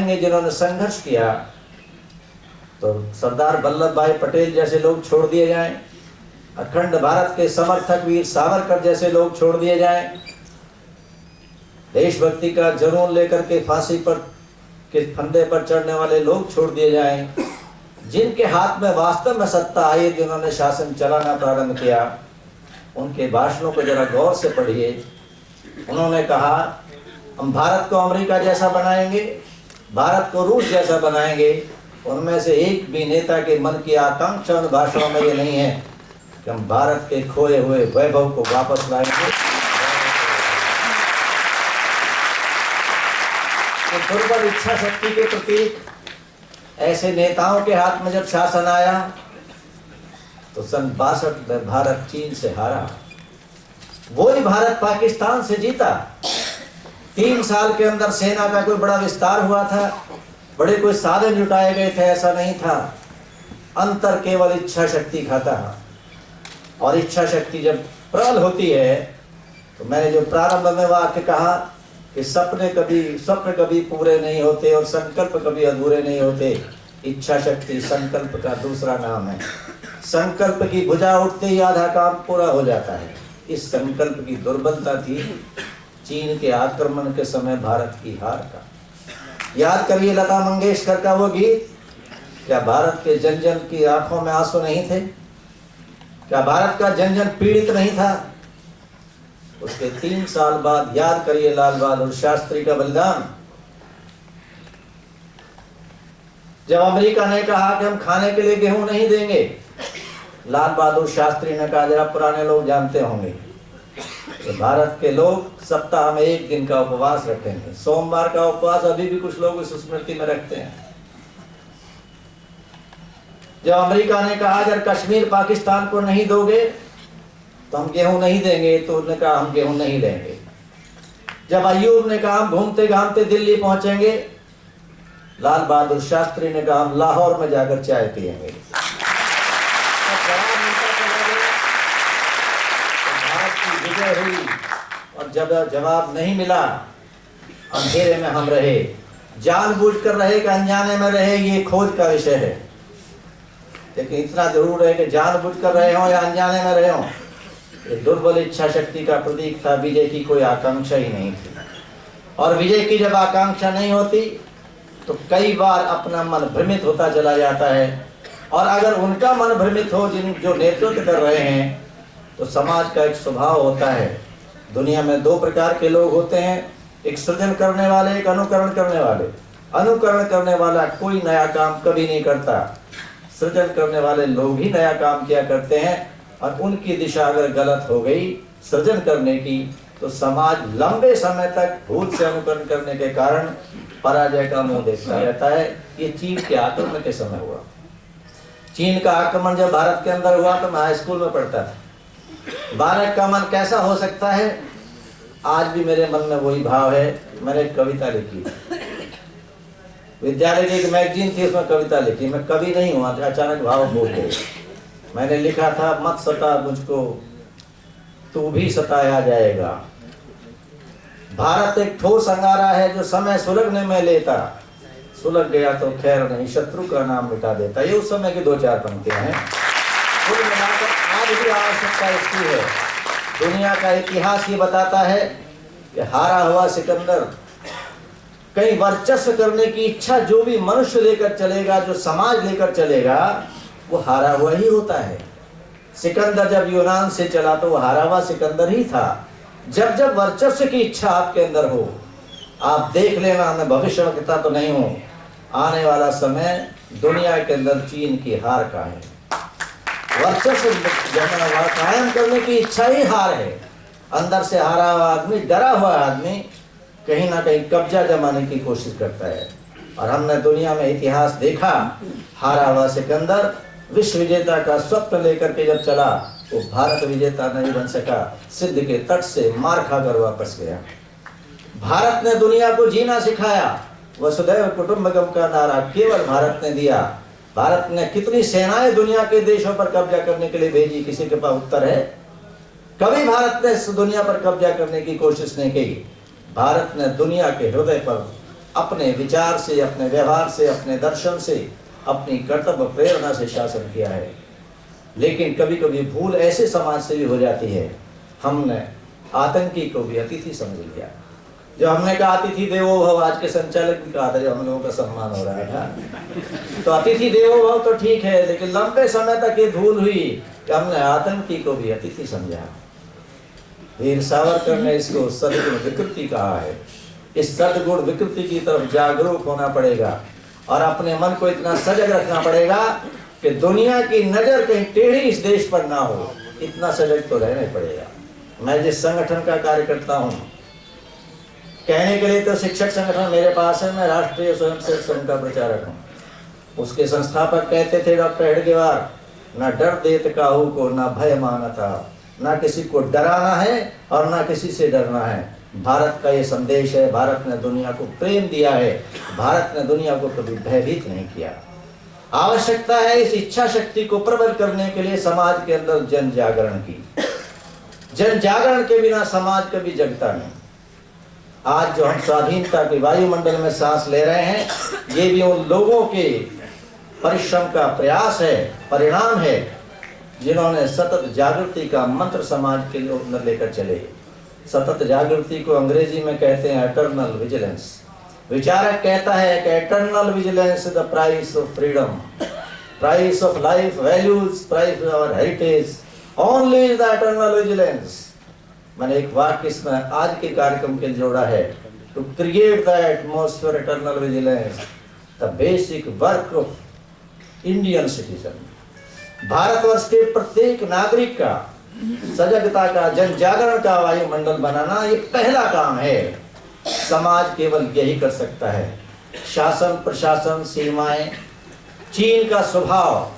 जाएंगे जिन्होंने संघर्ष किया, तो सरदार वल्लभ भाई पटेल जैसे लोग छोड़ दिए जाएं, अखंड भारत के समर्थक वीर सावरकर जैसे लोग छोड़ दिए जाएं, देशभक्ति का जुनून लेकर के फांसी पर के फंदे पर चढ़ने वाले लोग छोड़ दिए जाएं, जिनके हाथ में वास्तव में सत्ता आई, जिन्होंने शासन चलाना प्रारंभ किया, उनके भाषणों को जरा गौर से पढ़िए। उन्होंने कहा हम भारत को अमेरिका जैसा बनाएंगे, भारत को रूस जैसा बनाएंगे। उनमें से एक भी नेता के मन की आकांक्षा उन भाषणों में ये नहीं है कि हम भारत के खोए हुए वैभव को वापस लाएंगे। तो दुर्बल इच्छा शक्ति के प्रतीक ऐसे नेताओं के हाथ में जब शासन आया, तो सन 62 में भारत चीन से हारा, वही भारत पाकिस्तान से जीता। 3 साल के अंदर सेना का कोई बड़ा विस्तार हुआ था, बड़े कोई साधन जुटाए गए थे, ऐसा नहीं था। अंतर केवल इच्छा शक्ति खाता है, और इच्छा शक्ति जब प्रबल होती है, तो मैंने जो प्रारंभ में वाक्य कहा कि स्वप्न कभी पूरे नहीं होते और संकल्प कभी अधूरे नहीं होते। इच्छा शक्ति संकल्प का दूसरा नाम है। संकल्प की भुजा उठते ही आधा काम पूरा हो जाता है। इस संकल्प की दुर्बलता थी चीन के आक्रमण के समय भारत की हार का। याद करिए लता मंगेशकर का वो गीत, क्या भारत के जन जन की आंखों में आंसू नहीं थे? क्या भारत का जन जन पीड़ित नहीं था? उसके 3 साल बाद याद करिए लाल बहादुर शास्त्री का बलिदान। जब अमेरिका ने कहा कि हम खाने के लिए गेहूं नहीं देंगे, लाल बहादुर शास्त्री ने कहा, जरा पुराने लोग जानते होंगे कि भारत के लोग सप्ताह में 1 दिन का उपवास रखेंगे। सोमवार का उपवास अभी भी कुछ लोग इस स्मृति में रखते हैं। जब अमेरिका ने कहा अगर कश्मीर पाकिस्तान को नहीं दोगे तो हम गेहूं नहीं देंगे, तो उन्होंने कहा हम गेहूं नहीं देंगे। जब अय्यूब ने कहा हम घूमते घामते दिल्ली पहुंचेंगे, लाल बहादुर शास्त्री ने कहा हम लाहौर में जाकर चाय पिएंगे। भारत की विजय हुई, और जब जवाब नहीं मिला, अंधेरे में हम रहे, जानबूझकर रहे कि अनजाने में रहे, ये खोज का विषय है। लेकिन इतना जरूर है कि जानबूझकर रहे हों या अनजाने में रहे हों, ये दुर्बल इच्छा शक्ति का प्रतीक था। विजय की कोई आकांक्षा ही नहीं थी, और विजय की जब आकांक्षा नहीं होती तो कई बार अपना मन भ्रमित होता चला जाता है। और अगर उनका मन भ्रमित हो जो नेतृत्व कर रहे हैं, तो समाज का एक स्वभाव होता है। दुनिया में 2 प्रकार के लोग होते हैं, एक सृजन करने वाले, एक अनुकरण करने वाले। अनुकरण करने वाला कोई नया काम कभी नहीं करता, सृजन करने वाले लोग ही नया काम किया करते हैं। और उनकी दिशा अगर गलत हो गई सृजन करने की, तो समाज लंबे समय तक भूल से अनुकरण करने के कारण पराजय का मुंह देखता रहता है। ये चीन के आक्रमण के समय हुआ। चीन का आक्रमण जब भारत के अंदर हुआ तो मैं हाई स्कूल में पढ़ता था। भारत का मन कैसा हो सकता है, आज भी मेरे मन में वही भाव है। मैंने एक कविता लिखी, विद्यालय की एक मैगजीन थी, उसमें कविता लिखी। मैं कवि नहीं हुआ, अचानक भाव बोल गए। मैंने लिखा था मत सता मुझको तू भी सताया जाएगा। भारत एक ठोस अंगारा है जो समय सुलगने में लेता, सुलग गया तो खैर नहीं, शत्रु का नाम मिटा देता। ये उस समय की 2-4 पंक्तियां हैं। कुल मिलाकर आज भी आवश्यकता इसकी है। दुनिया का इतिहास ये बताता है कि हारा हुआ सिकंदर, कहीं वर्चस्व करने की इच्छा जो भी मनुष्य लेकर चलेगा, जो समाज लेकर चलेगा, वो हारा हुआ ही होता है। सिकंदर जब यूनान से चला तो वो हारा हुआ सिकंदर ही था। जब जब वर्चस्व की इच्छा आपके अंदर हो, आप देख लेना, मैं भविष्यवक्ता तो नहीं हूं, आने वाला समय दुनिया के अंदर चीन की हार का है। वर्चस्व कायम करने की इच्छा ही हार है। अंदर से हारा हुआ आदमी, डरा हुआ आदमी कहीं ना कहीं कब्जा जमाने की कोशिश करता है। और हमने दुनिया में इतिहास देखा, हारा हुआ सिकंदर विश्व विजेता का स्वप्न लेकर के जब चला, वो भारत विजेता नहीं बन सका, सिंध के तट से मार खाकर वापस गया। भारत ने दुनिया को जीना सिखाया। वसुधैव कुटुंबकम का नारा केवल भारत ने दिया। भारत ने कितनी सेनाएं दुनिया के देशों पर कब्जा करने के लिए भेजी, किसी के पास उत्तर है? कभी भारत ने इस दुनिया पर कब्जा करने की कोशिश नहीं की। भारत ने दुनिया के हृदय पर अपने विचार से, अपने व्यवहार से, अपने दर्शन से, अपनी कर्तव्य प्रेरणा से शासन किया है। लेकिन कभी कभी भूल ऐसे समाज से भी हो जाती है, हमने आतंकी को भी अतिथि समझ लिया। जो हमने कहा अतिथि देवो भव, आज के संचालक भी कहा था जब हम लोगों का सम्मान हो रहा था, तो अतिथि देवो भव तो ठीक है, लेकिन लंबे समय तक ये भूल हुई कि हमने आतंकी को भी अतिथि समझा। वीर सावरकर ने इसको सद्गुण विकृति कहा है। इस सद्गुण विकृति की तरफ जागरूक होना पड़ेगा और अपने मन को इतना सजग रखना पड़ेगा कि दुनिया की नजर कहीं टेढ़ी इस देश पर ना हो, इतना सजग तो रहना ही पड़ेगा। मैं जिस संगठन का कार्य करता हूँ, कहने के लिए तो शिक्षक संगठन मेरे पास है, मैं राष्ट्रीय स्वयंसेवक संघ का प्रचारक हूँ। उसके संस्थापक कहते थे डॉक्टर हेडगेवार, ना डर देत काहू को, ना भय मानता, ना किसी को डराना है और ना किसी से डरना है। भारत का ये संदेश है। भारत ने दुनिया को प्रेम दिया है, भारत ने दुनिया को कभी भयभीत नहीं किया। आवश्यकता है इस इच्छा शक्ति को प्रबल करने के लिए समाज के अंदर जन जागरण की। जन जागरण के बिना समाज कभी जगता नहीं। आज जो हम स्वाधीनता के वायुमंडल में सांस ले रहे हैं, ये भी उन लोगों के परिश्रम का प्रयास है, परिणाम है, जिन्होंने सतत जागृति का मंत्र समाज के अंदर लेकर चले। सतत जागृति को अंग्रेजी में कहते हैं एटर्नल विजिलेंस। विचारक कहता है कि eternal vigilance is the price of freedom, price of life, values, price of our heritage, only is the eternal vigilance. मैंने एक वाक्य इसमें आज के कार्यक्रम के लिए जोड़ा है, to create the atmosphere eternal vigilance, the basic work of Indian citizen. Bharatvarsh के प्रत्येक नागरिक का सजगता का, जन जागरण का वायुमंडल बनाना ये पहला काम है। समाज केवल यही कर सकता है। शासन, प्रशासन, सीमाएं, चीन का स्वभाव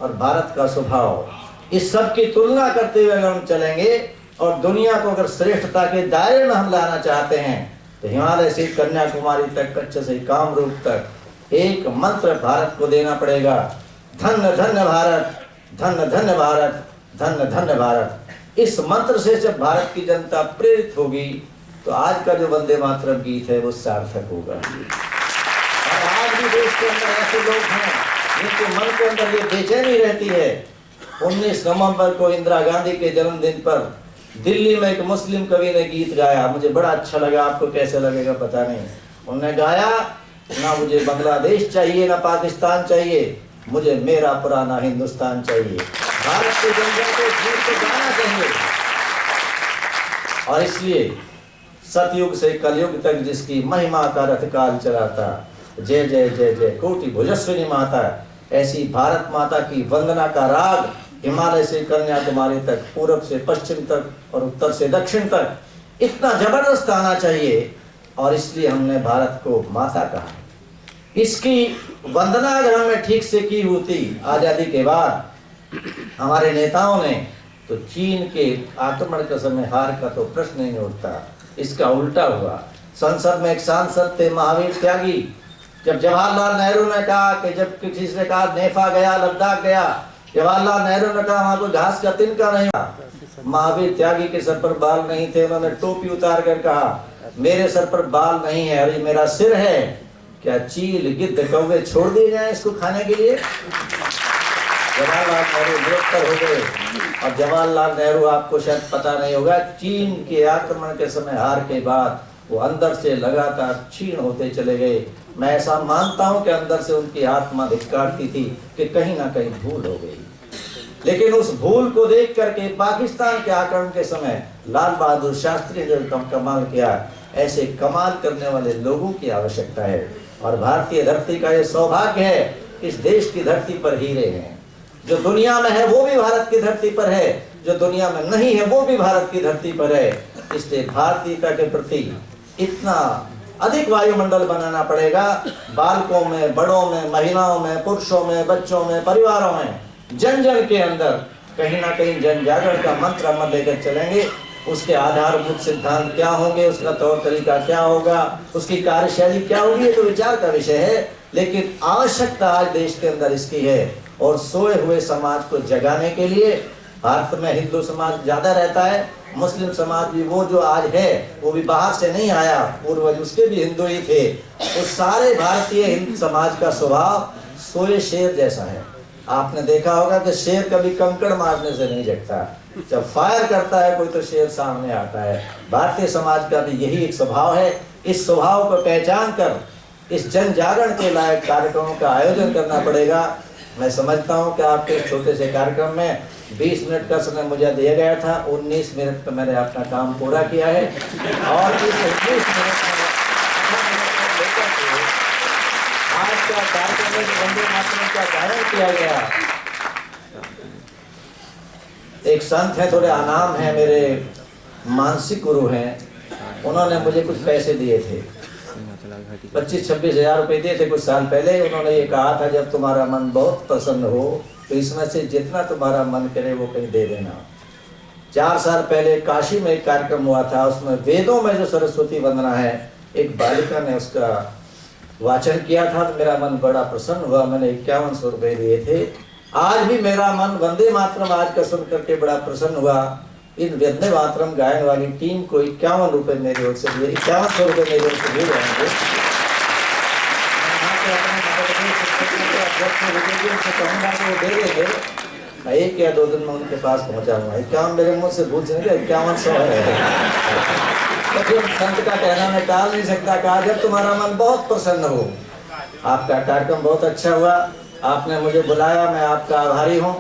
और भारत का स्वभाव, इस सब की तुलना करते हुए अगर हम चलेंगे और दुनिया को अगर श्रेष्ठता के दायरे में हम लाना चाहते हैं, तो हिमालय से कन्याकुमारी तक, कच्छ से कामरूप तक एक मंत्र भारत को देना पड़ेगा, धन्य धन्य भारत, धन्य धन्य भारत, धन्य धन्य भारत। इस मंत्र से जब भारत की जनता प्रेरित होगी तो आज का जो वंदे मातरम गीत है वो सार्थक होगा। और आज भी देश के अंदर ऐसे लोग हैं जिनके मन के अंदर ये बेचैनी रहती है। 19 नवंबर को इंदिरा गांधी के जन्मदिन पर दिल्ली में एक मुस्लिम कवि ने गीत गाया, मुझे बड़ा अच्छा लगा, आपको कैसे लगेगा पता नहीं। उन्होंने गाया, ना मुझे बांग्लादेश चाहिए ना पाकिस्तान चाहिए, मुझे मेरा पुराना हिंदुस्तान चाहिए। भारत के जनता को झूठ को गाना चाहिए। और इसलिए सतयुग से कलयुग तक जिसकी महिमा का रथ काल चलाता, जय जय जय जय कोटि भुजस्विनी माता, ऐसी भारत माता की वंदना का राग हिमालय से कन्याकुमारी तक, पूरब से पश्चिम तक और उत्तर से दक्षिण तक इतना जबरदस्त आना चाहिए। और इसलिए हमने भारत को माता कहा। इसकी वंदना अगर हमने ठीक से की होती आजादी के बाद हमारे नेताओं ने, तो चीन के आक्रमण के समय हार का तो प्रश्न नहीं उठता। इसका उल्टा हुआ। संसद में एक सांसद थे महावीर त्यागी, जब जवाहरलाल नेहरू ने कहा कि जब किसी से कहा नेफा गया, लद्दाख गया, जवाहरलाल नेहरू ने कहा वहां कोई घास का तिनका नहीं था। महावीर त्यागी के सर पर बाल नहीं थे, उन्होंने टोपी उतार कर कहा मेरे सर पर बाल नहीं है, अरे मेरा सिर है, क्या चील गिद्ध कौवे छोड़ दिए जाए इसको खाने के लिए? जवाहरलाल नेहरू गिरफ्तार हो गए। और जवाहरलाल नेहरू, आपको शायद पता नहीं होगा, चीन के आक्रमण के समय हार के बाद वो अंदर से लगातार क्षीण होते चले गए। मैं ऐसा मानता हूं कि अंदर से उनकी आत्मा धिक्कारती थी कि कहीं ना कहीं भूल हो गई। लेकिन उस भूल को देख करके पाकिस्तान के आक्रमण के समय लाल बहादुर शास्त्री ने कमाल किया। ऐसे कमाल करने वाले लोगों की आवश्यकता है। और भारतीय धरती का ये सौभाग्य है, इस देश की धरती पर हीरे हैं। जो दुनिया में है वो भी भारत की धरती पर है, जो दुनिया में नहीं है वो भी भारत की धरती पर है। इसलिए भारतीयता के प्रति इतना अधिक वायुमंडल बनाना पड़ेगा। बालकों में, बड़ों में, महिलाओं में, पुरुषों में, बच्चों में, परिवारों में, जन जन के अंदर कहीं ना कहीं जन जागरण का मंत्र हम लेकर चलेंगे। उसके आधारभूत सिद्धांत क्या होंगे, उसका तौर तरीका क्या होगा, उसकी कार्यशैली क्या होगी, ये तो विचार का विषय है। लेकिन आवश्यकता आज देश के अंदर इसकी है। और सोए हुए समाज को जगाने के लिए भारत में हिंदू समाज ज्यादा रहता है, मुस्लिम समाज भी वो जो आज है वो भी बाहर से नहीं आया, पूर्वज उसके भी हिंदू ही थे। उस सारे भारतीय हिंदू समाज का स्वभाव सोए शेर जैसा है। आपने देखा होगा कि शेर कभी कंकड़ मारने से नहीं जगता, जब फायर करता है कोई तो शेर सामने आता है। भारतीय समाज का भी यही एक स्वभाव है। इस स्वभाव को पहचान कर इस जन जागरण के लायक कार्यक्रमों का आयोजन करना पड़ेगा। मैं समझता हूं कि आपके इस छोटे से कार्यक्रम में 20 मिनट का समय मुझे दिया गया था, 19 मिनट में मैंने अपना काम पूरा किया है। और इस 19 मिनट में आज का कार्यक्रम में वंदे मातरम का गायन किया गया। एक संत है, थोड़े अनाम है, मेरे मानसिक गुरु हैं, उन्होंने मुझे कुछ पैसे दिए थे, 25-26 हजार रुपए दिए थे कुछ साल पहले। उन्होंने ये कहा था जब तुम्हारा मन बहुत प्रसन्न हो तो इसमें से जितना तुम्हारा मन करे वो कहीं दे देना। 4 साल पहले काशी में एक कार्यक्रम हुआ था, उसमें वेदों में जो सरस्वती वंदना है, एक बालिका ने उसका वाचन किया था तो मेरा मन बड़ा प्रसन्न हुआ। मैंने 5100 रुपए दिए थे। आज भी मेरा मन वंदे मातरम आज का सुन करके बड़ा प्रसन्न हुआ। इन वंदे मातरम गायन वाली टीम को 51 रुपए मेरी ओर से दिए, 5100 रुपए मेरी ओर से दिए जाएंगे। कहूँगा कि वो दे देंगे, मैं 1 या 2 दिन में उनके पास पहुँचाऊंगा। 51 मेरे मुँह से भूल जाएंगे, 5100 है। तो संत का कहना मैं टाल नहीं सकता। कहा जब तुम्हारा मन बहुत प्रसन्न हो। आपका कार्यक्रम बहुत अच्छा हुआ, आपने मुझे बुलाया, मैं आपका आभारी हूँ।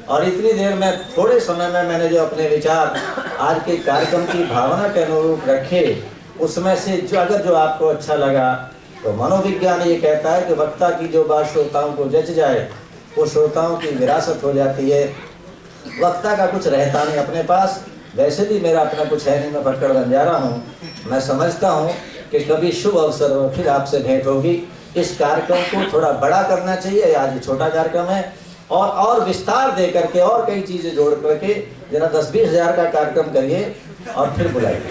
और इतनी देर में थोड़े समय में मैंने जो अपने विचार आज के कार्यक्रम की भावना के अनुरूप रखे, उसमें से जो आपको अच्छा लगा, तो मनोविज्ञान ये कहता है कि वक्ता की जो बात श्रोताओं को जच जाए वो श्रोताओं की विरासत हो जाती है। वक्ता का कुछ रहता नहीं अपने पास, वैसे भी मेरा अपना कुछ है नहीं, मैं भटकड़ बन जा रहा हूँ। मैं समझता हूँ कि कभी शुभ अवसर हो फिर आपसे भेंट होगी। इस कार्यक्रम को थोड़ा बड़ा करना चाहिए, आज ये छोटा कार्यक्रम है, और विस्तार दे करके और कई चीजें जोड़ करके जरा 10-20 हजार का कार्यक्रम करिए और फिर बुलाइए।